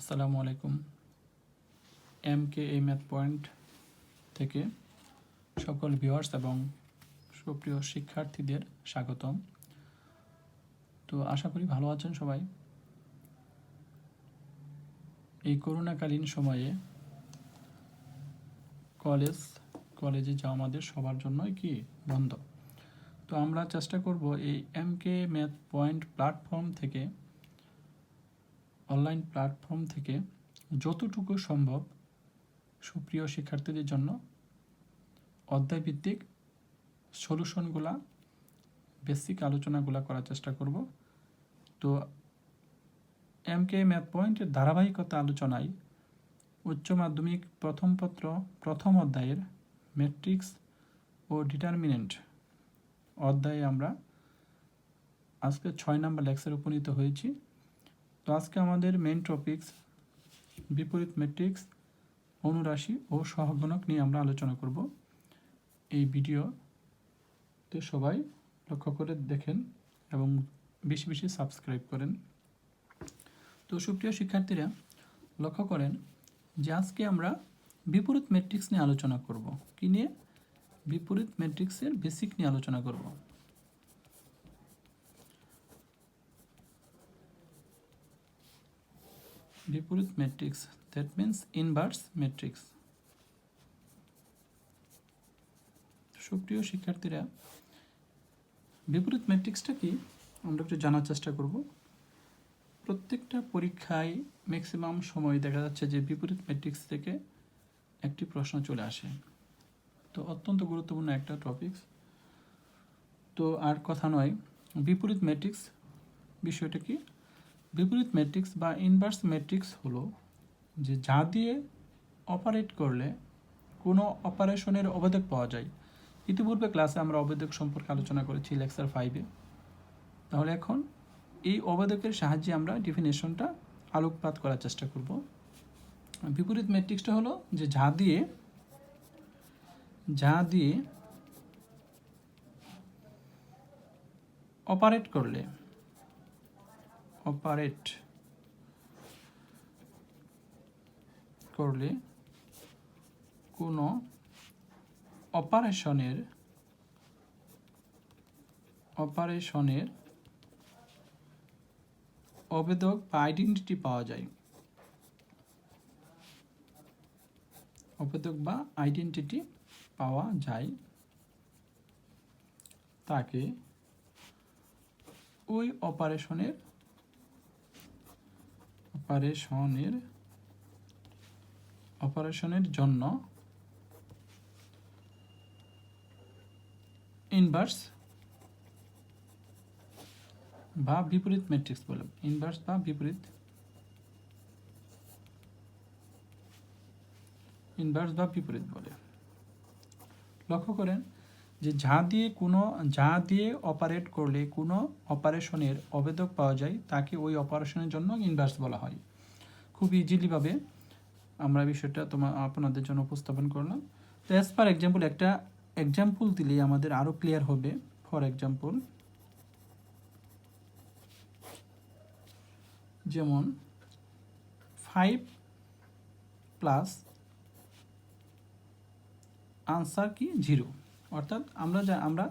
আসসালামু আলাইকুম। MKA math point থেকে সকল ভিউয়ার্স এবং সুপ্রিয় শিক্ষার্থীদের স্বাগতম। তো আশা করি ভালো আছেন সবাই। এই করোনাকালীন সময়ে কলেজে যাওয়া আমাদের সবার জন্যই কি বন্ধ। তো আমরা চেষ্টা করব এই MKA ম্যাথ পয়েন্ট প্ল্যাটফর্ম থেকে, অনলাইন প্ল্যাটফর্ম থেকে যতটুকু সম্ভব সুপ্রিয় শিক্ষার্থীদের জন্য অধ্যায়ভিত্তিক সলিউশনগুলা, বেসিক আলোচনাগুলো করার চেষ্টা করব। তো MKA ম্যাথ পয়েন্টের ধারাবাহিকতা আলোচনায় উচ্চ মাধ্যমিক প্রথম পত্র প্রথম অধ্যায়ের ম্যাট্রিক্স ও ডিটারমিনেন্ট অধ্যায়ে আমরা আজকে 6 নম্বর লেকচারে উপনীত হয়েছি। তো আজকে আমাদের মেইন টপিকস বিপরীত ম্যাট্রিক্স, অনুরাশি ও সহগুণক নিয়ে আমরা আলোচনা করব। এই ভিডিওতে সবাই লক্ষ্য করে দেখেন এবং বেশি বেশি সাবস্ক্রাইব করেন। তো সুপ্রিয় শিক্ষার্থীরা লক্ষ্য করেন যে আজকে আমরা বিপরীত ম্যাট্রিক্স নিয়ে আলোচনা করব। কি নিয়ে? বিপরীত ম্যাট্রিক্সের বেসিক নিয়ে আলোচনা করব। বিপরীত matrix, that means inverse matrix. সুপ্রিয় শিক্ষার্থীরা বিপরীত ম্যাট্রিক্সটা কি আমরা একটু জানার চেষ্টা করব। প্রত্যেকটা পরীক্ষায় ম্যাক্সিমাম সময় দেখা যাচ্ছে যে বিপরীত ম্যাট্রিক্স থেকে একটি প্রশ্ন চলে আসে। তো অত্যন্ত গুরুত্বপূর্ণ একটা টপিকস। তো আর কথা নয়, বিপরীত ম্যাট্রিক্স বিষয়টা কি? বিপরীত ম্যাট্রিক্স বা ইনভার্স ম্যাট্রিক্স হলো যে যা দিয়ে অপারেট করলে কোনো অপারেশনের অবেদক পাওয়া যায়। ইতিপূর্বে ক্লাসে আমরা অবেদক সম্পর্কে আলোচনা করেছি লেকচার 5-এ। তাহলে এখন এই অবেদকের সাহায্যে আমরা ডেফিনেশনটা আলোকপাত করার চেষ্টা করব। বিপরীত ম্যাট্রিক্সটা হলো যে যা দিয়ে অপারেট করলে কোনো অপারেশনের অবেদক বা আইডেন্টিটি পাওয়া যায়। অবেদক বা আইডেন্টিটি পাওয়া যায় তাকে ওই অপারেশনের জন্য ইনভার্স বা বিপরীত ম্যাট্রিক্স বলে। ইনভার্স বা বিপরীত বলে। লক্ষ্য করেন যে যা দিয়ে অপারেট করলে কোনো অপারেশনের অবেদক পাওয়া যায় তাকে ওই অপারেশনের জন্য ইনভার্স বলা হয়। খুব ইজিলিভাবে আমরা বিষয়টা আপনাদের জন্য উপস্থাপন করলাম। তো অ্যাজ পার এক্সাম্পল একটা এক্সাম্পল দিলেই আমাদের আরও ক্লিয়ার হবে। ফর এক্সাম্পল, যেমন 5 প্লাস আনসার কি 0, অর্থাৎ আমরা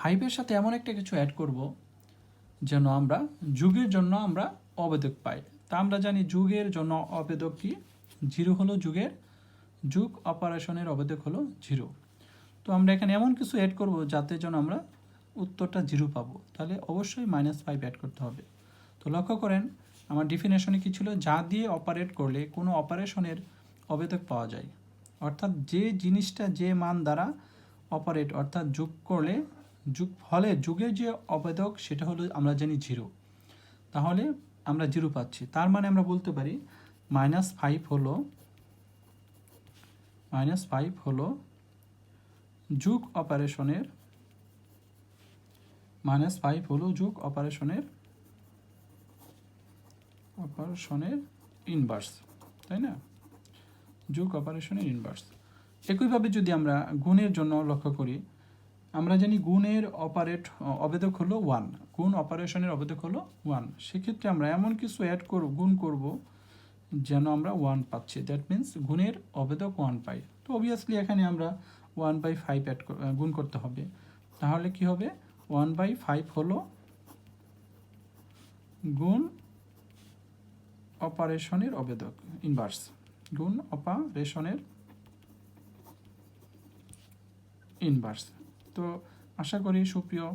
5-এর সাথে এমন একটা কিছু অ্যাড করব যেন আমরা যুগের জন্য আমরা অবেদক পাই। তা আমরা জানি যুগের জন্য অবেদক কি 0 হলো, যুগ অপারেশনের অবেদক হলো 0। তো আমরা এখানে এমন কিছু অ্যাড করব যাতে যেন আমরা উত্তরটা 0 পাবো। তাহলে অবশ্যই -5 অ্যাড করতে হবে। তো লক্ষ্য করেন আমার ডেফিনেশনে কি ছিল? যা দিয়ে অপারেট করলে কোনো অপারেশনের অবেদক পাওয়া যায়, অর্থাৎ যে জিনিসটা যে মান দ্বারা অপারেট, অর্থাৎ যুগের যে অবেদক সেটা হলো আমরা জানি 0। তাহলে আমরা 0 পাচ্ছি। তার মানে আমরা বলতে পারি -5 হলো যুগ অপারেশনের ইনভার্স, তাই না? যুগ অপারেশনের ইনভার্স। একইভাবে যদি আমরা গুণের জন্য লক্ষ্য করি, আমরা জানি গুণের অবেদক হলো 1, গুণ অপারেশনের অবেদক হলো 1। সেক্ষেত্রে আমরা এমন কিছু গুণ করব যেন আমরা 1 পাচ্ছি, দ্যাট মিন্স গুণের অবেদক 1 পাই। তো অবভিয়াসলি এখানে আমরা 1/5 গুণ করতে হবে। তাহলে কি হবে, 1/5 হলো গুণ অপারেশনের অবেদক, ইনভার্স, গুণ অপারেশনের ইনভার্স। তো আশা করি সুপ্রিয়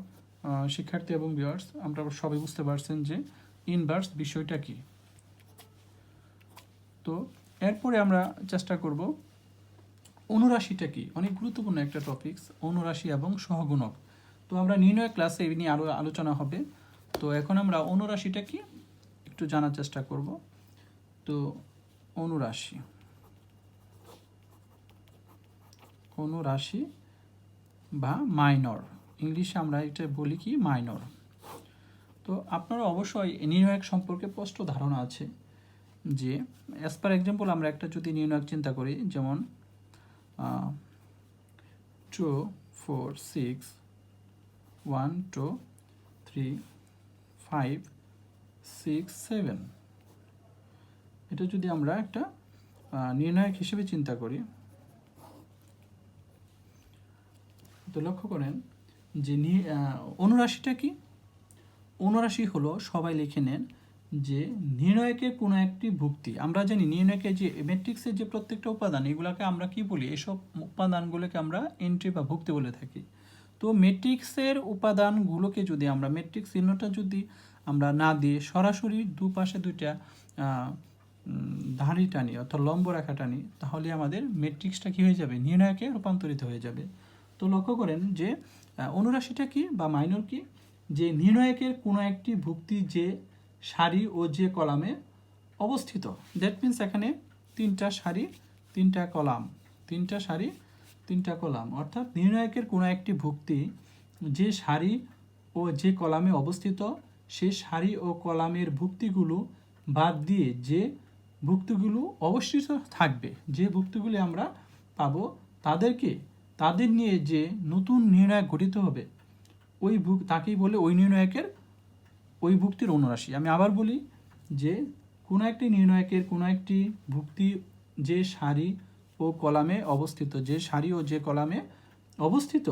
শিক্ষার্থী এবং ভিউয়ার্স, আমরা সবাই বুঝতে পারছেন যে ইনভার্স বিষয়টা কি। তো এরপরে আমরা চেষ্টা করব অনুরাশিটা কি, অনেক গুরুত্বপূর্ণ একটা টপিকস, অনুরাশি এবং সহগুণক। তো আমরা নির্ণয় ক্লাসে এই নিয়ে আরও আলোচনা হবে। তো এখন আমরা অনুরাশিটা কি একটু জানার চেষ্টা করব। তো অনুরাশি, অনুরাশি বা মাইনর, ইংলিশে আমরা এটা বলি কি মাইনর। তো আপনারা অবশ্যই নির্ণায়ক সম্পর্কে স্পষ্ট ধারণা আছে যে অ্যাজ পার এক্সাম্পল আমরা একটা যদি নির্ণায়ক চিন্তা করি, যেমন 2 4 6 1 2 3 5 6 7, এটা যদি আমরা একটা নির্ণায়ক হিসেবে চিন্তা করি, তো লক্ষ্য করেন যে অনুরাশিটা কি। অনুরাশি হলো, সবাই লিখে নেন, যে নির্ণায়কের কোনো একটি ভুক্তি। আমরা জানি নির্ণায়কের যে ম্যাট্রিক্সের যে প্রত্যেকটা উপাদান, এগুলোকে আমরা কি বলি, এসব উপাদানগুলোকে আমরা এন্ট্রি বা ভুক্তি বলে থাকি। তো ম্যাট্রিক্সের উপাদানগুলোকে যদি আমরা ম্যাট্রিক্স চিহ্নটা যদি আমরা না দিয়ে সরাসরি দুপাশে দুইটা ধারি টানি অর্থাৎ লম্ব রেখা টানি, তাহলে আমাদের ম্যাট্রিক্সটা কি হয়ে যাবে, নির্ণায়কে রূপান্তরিত হয়ে যাবে। তো লক্ষ্য করেন যে অনুরাশিটা কি বা মাইনর কি, যে নির্ণায়কের কোনো একটি ভুক্তি যে সারি ও যে কলামে অবস্থিত। দ্যাট মিন্স এখানে 3টা সারি 3টা কলাম, 3টা সারি 3টা কলাম, অর্থাৎ নির্ণায়কের কোনো একটি ভুক্তি যে সারি ও যে কলামে অবস্থিত, সে সারি ও কলামের ভুক্তিগুলো বাদ দিয়ে যে ভুক্তিগুলো অবশিষ্ট থাকবে, যে ভুক্তিগুলি আমরা পাবো, তাদের নিয়ে যে নতুন নির্ণায়ক গঠিত হবে, ওই তাকেই বলে ওই নির্ণায়কের ওই ভুক্তির অনুরাশি। আমি আবার বলি যে কোনো একটি নির্ণায়কের কোনো একটি ভুক্তি যে সারি ও কলামে অবস্থিত, যে সারি ও যে কলামে অবস্থিত,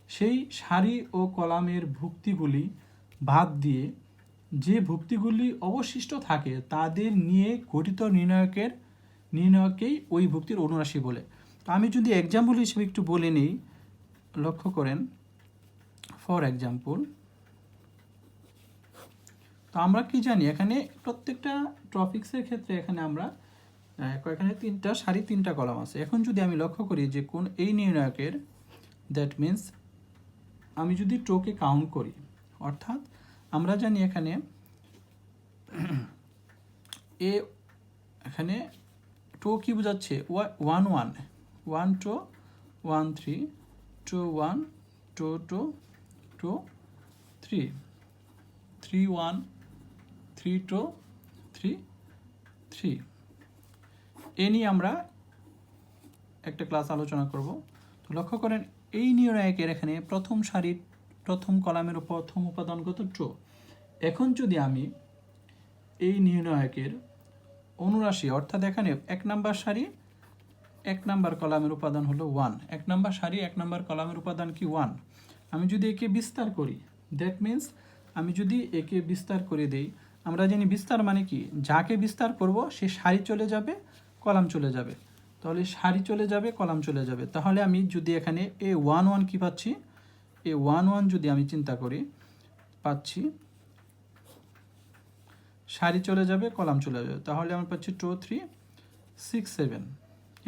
সেই সারি ও কলামের ভুক্তিগুলি বাদ দিয়ে যে ভুক্তিগুলি অবশিষ্ট থাকে, তাদের নিয়ে গঠিত নির্ণায়ককেই ওই ভুক্তির অনুরাশি বলে। তো আমি যদি এক্সাম্পল হিসেবে একটু বলে নিই, লক্ষ্য করেন, ফর এক্সাম্পল, তো আমরা কি জানি, এখানে প্রত্যেকটা টপিক্সের ক্ষেত্রে এখানে আমরা এখানে 3টা সারি 3টা কলাম আছে। এখন যদি আমি লক্ষ্য করি যে কোন এই নির্ণায়কের, দ্যাট মিন্স আমি যদি টোকে কাউন্ট করি, অর্থাৎ আমরা জানি এখানে এখানে টো কি বোঝাচ্ছে, 1 1 1 2 1 3 2 1 2 2 2 3 3 1 3 2 3 3, এ নিয়ে আমরা একটা ক্লাস আলোচনা করব। তো লক্ষ্য করেন এই নির্ণায়কের এখানে প্রথম সারির প্রথম কলামের প্রথম উপাদানগত টো। এখন যদি আমি এই নির্ণায়কের অনুরাশি, অর্থাৎ এখানে 1 নাম্বার সারি 1 নাম্বার কলামের উপাদান হলো 1, 1 নাম্বার সারি 1 নাম্বার কলামের উপাদান কি 1, আমি যদি একে বিস্তার করি, দ্যাট মিন্স আমি যদি একে বিস্তার করে দেই, আমরা জানি বিস্তার মানে কি, যাকে বিস্তার করব সে সারি চলে যাবে, কলাম চলে যাবে, তাহলে সারি চলে যাবে, কলাম চলে যাবে। তাহলে আমি যদি এখানে A11 কি পাচ্ছি, A11 যদি আমি চিন্তা করি, পাচ্ছি সারি চলে যাবে, কলাম চলে যাবে, তাহলে আমি পাচ্ছি 2 3 6 7।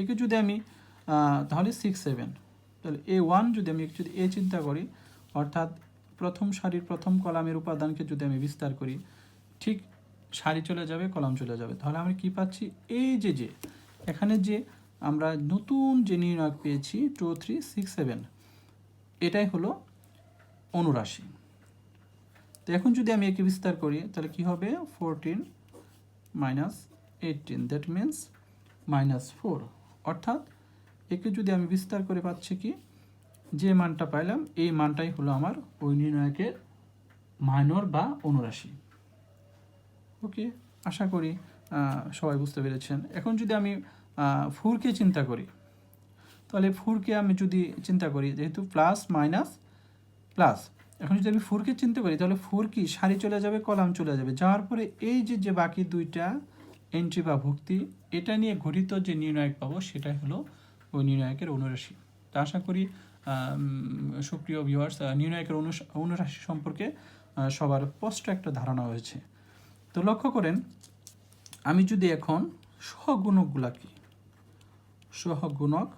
একে যদি আমি তাহলে 6 7, তাহলে A1 যদি আমি যদি এ চিন্তা করি, অর্থাৎ প্রথম সারির প্রথম কলামের উপাদানকে যদি আমি বিস্তার করি, ঠিক সারি চলে যাবে, কলাম চলে যাবে, তাহলে আমি কি পাচ্ছি, এই যে এখানে যে আমরা নতুন যে নির্ণায়ক পেয়েছি 2 3 6 7, এটাই হলো অনুরাশি। তো এখন যদি আমি একে বিস্তার করি, তাহলে কি হবে, 14 মাইনাস 18, দ্যাট মিন্স -4, অর্থাৎ একে যদি আমি বিস্তার করে পাচ্ছি কি, যে মানটা পাইলাম এই মানটাই হলো আমার ওই নির্ণায়কের মাইনর বা অনুরাশি। ওকে, আশা করি সবাই বুঝতে পেরেছেন। এখন যদি আমি 4কে চিন্তা করি, তাহলে 4কে আমি যদি চিন্তা করি, যেহেতু প্লাস মাইনাস প্লাস, এখন যদি আমি 4কে চিন্তা করি তাহলে 4 কি সারি চলে যাবে, কলাম চলে যাবে, যাওয়ার পরে এই যে বাকি দুইটা এন্ট্রি বা ভুক্তি, এটা নিয়ে গঠিত যে নির্ণায়ক পাবো সেটাই হলো ওই নির্ণায়কের অনুরাশি। তা আশা করি সুপ্রিয় ভিউয়ার্স, নির্ণায়কের অনুরাশি সম্পর্কে সবার স্পষ্ট একটা ধারণা হয়েছে। তো লক্ষ্য করেন, আমি যদি এখন সহগুণকগুলা কি, সহগুণক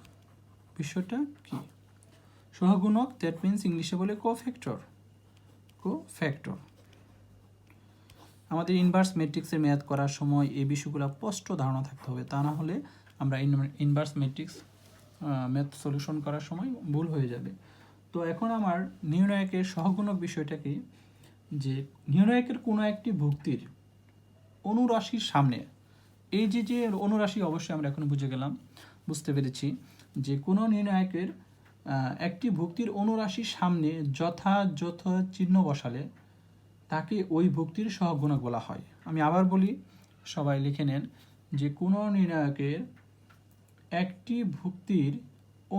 বিষয়টা কি, সহগুণক দ্যাট মিনস ইংলিশে বলে কোফ্যাক্টর। আমাদের ইনভার্স ম্যাট্রিক্সের ম্যাথ করার সময় এই বিষয়গুলো স্পষ্ট ধারণা থাকতে হবে, তা না হলে আমরা ইনভার্স ম্যাট্রিক্স ম্যাথ সলিউশন করার সময় ভুল হয়ে যাবে। তো এখন আমার নির্ণায়কের সহগুণক বিষয়টা কি, যে নির্ণায়কের কোনো একটি ভুক্তির অনুরাশির সামনে, এই যে অনুরাশি অবশ্যই আমরা এখন বুঝতে পেরেছি যে কোনো নির্ণায়কের একটি ভুক্তির অনুরাশির সামনে যথাযথ চিহ্ন বসালে তাকে ওই ভুক্তির সহগুণক বলা হয়। আমি আবার বলি, সবাই লিখে নেন, যে কোনো নির্ণায়কের একটি ভুক্তির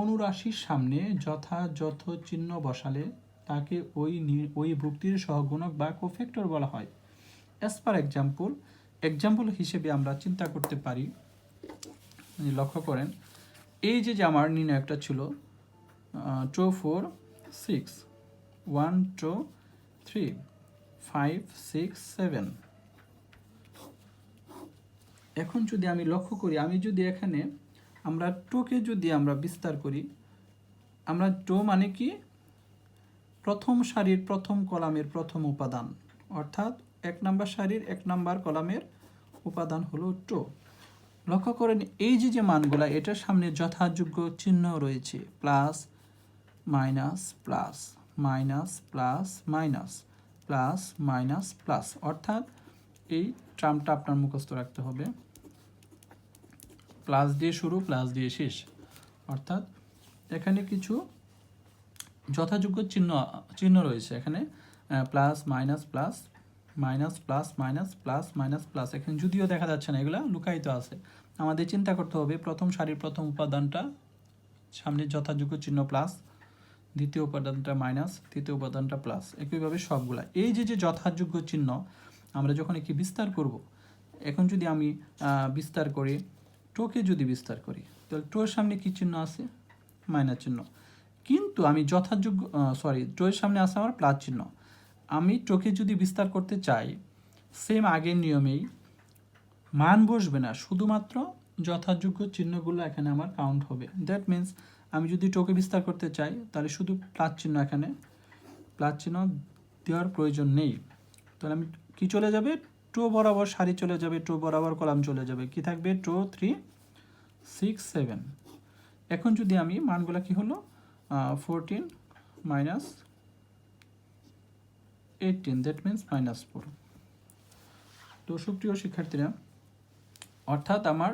অনুরাশির সামনে যথাযথ চিহ্ন বসালে তাকে ওই ভুক্তির সহগুণক বা কোফ্যাক্টর বলা হয়। অ্যাজ পার এক্সাম্পল হিসেবে আমরা চিন্তা করতে পারি, লক্ষ্য করেন, এই যে আমার নির্ণায়কটা ছিল 2 4 6 1 2 3 5 6 7। এখন যদি আমি লক্ষ্য করি, আমি যদি এখানে আমরা টোকে যদি আমরা বিস্তার করি, আমরা টো মানে কি, প্রথম সারির প্রথম কলামের প্রথম উপাদান, অর্থাৎ 1 নম্বর সারির 1 নম্বর কলামের উপাদান হলো টো। লক্ষ্য করেন, এই যে মানগুলা, এটার সামনে যথাযোগ্য চিহ্ন রয়েছে, plus minus plus minus plus minus plus minus plus, অর্থাৎ এই টার্মটা আপনার মুখস্থ রাখতে হবে, প্লাস দিয়ে শুরু প্লাস দিয়ে শেষ, অর্থাৎ এখানে কিছু যথাযোগ্য চিহ্ন রয়েছে, এখানে plus minus plus minus plus minus plus minus plus, এখানে যদিও দেখা যাচ্ছে না, এগুলো লুকায়িত আছে। আমাদের চিন্তা করতে হবে, প্রথম সারির প্রথম উপাদানটা সামনে যথাযোগ্য চিহ্ন প্লাস, দ্বিতীয় উপাদানটা মাইনাস, তৃতীয় উপাদানটা প্লাস, একইভাবে সবগুলা। এই যে যথাযোগ্য চিহ্ন আমরা যখন একে বিস্তার করব, এখন যদি আমি বিস্তার করি, টোকে যদি বিস্তার করি, তাহলে টোর সামনে কি চিহ্ন আছে, মাইনাস চিহ্ন, কিন্তু আমি টোর সামনে আছে আমার প্লাস চিহ্ন। আমি টোকে যদি বিস্তার করতে চাই, সেম আগের নিয়মেই মান বসবে না, শুধুমাত্র যথাযোগ্য চিহ্নগুলো এখানে আমার কাউন্ট হবে। দ্যাট মিনস আমি যদি টোকে বিস্তার করতে চাই, তাহলে শুধু প্লাস চিহ্ন, এখানে প্লাস চিহ্ন দেওয়ার প্রয়োজন নেই। তাহলে আমি কি চলে যাবে, টো বরাবর সারি চলে যাবে, টো বরাবর কলাম চলে যাবে, কি থাকবে 2 3 6 7। এখন যদি আমি মানগুলা কি হলো 14 মাইনাস 18, দ্যাট মিনস -4। তো সুপ্রিয় শিক্ষার্থীরা, অর্থাৎ আমার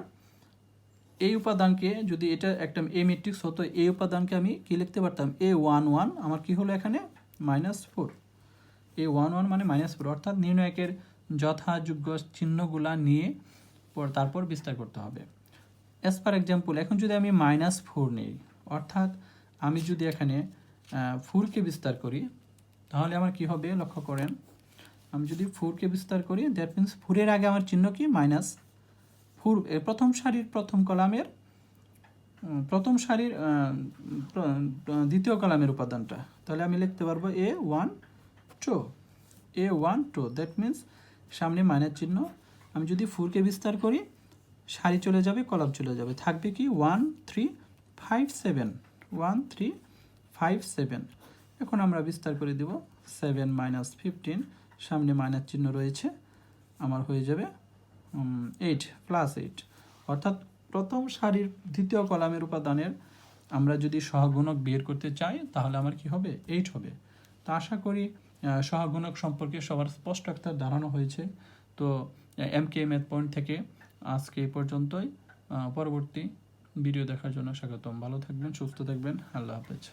এই উপাদানকে, যদি এটা একটা এ ম্যাট্রিক্স হতো, এই উপাদানকে আমি কি লিখতে পারতাম, A11, আমার কি হলো এখানে -4, A11 মানে -4, অর্থাৎ নির্ণায়কের যথাযোগ্য চিহ্নগুলা নিয়ে তারপর বিস্তার করতে হবে। অ্যাজ পার এক্সাম্পল, এখন যদি আমি -4 নেই, অর্থাৎ আমি যদি এখানে 4কে বিস্তার করি, তাহলে আমার কি হবে, লক্ষ্য করেন, আমি যদি 4কে বিস্তার করি, দ্যাট মিনস 4-এর আগে আমার চিহ্ন কি, -4, প্রথম সারির প্রথম কলামের প্রথম সারির দ্বিতীয় কলামের উপাদানটা, তাহলে আমি লিখতে পারবো A12, দ্যাট মিনস সামনে মাইনাস চিহ্ন। আমি যদি 4কে বিস্তার করি, সারি চলে যাবে, কলাম চলে যাবে, থাকবে কি 1 3 5 7, 1 3 5 7। এখন আমরা বিস্তার করে দেব, 7 - 15, সামনে মাইনাস চিহ্ন রয়েছে, আমার হয়ে যাবে 8 +8, অর্থাৎ প্রথম সারির দ্বিতীয় কলামের উপাদানের আমরা যদি সহগুণক বের করতে চাই, তাহলে আমার কি হবে, 8 হবে। তো আশা করি সহগুণক সম্পর্কে সবার স্পষ্ট একটা ধারণা হয়েছে। তো এমকে ম্যাথ পয়েন্ট থেকে আজকে এই পর্যন্তই। পরবর্তী ভিডিও দেখার জন্য স্বাগতম। ভালো থাকবেন, সুস্থ থাকবেন, আল্লাহ হাফেজ।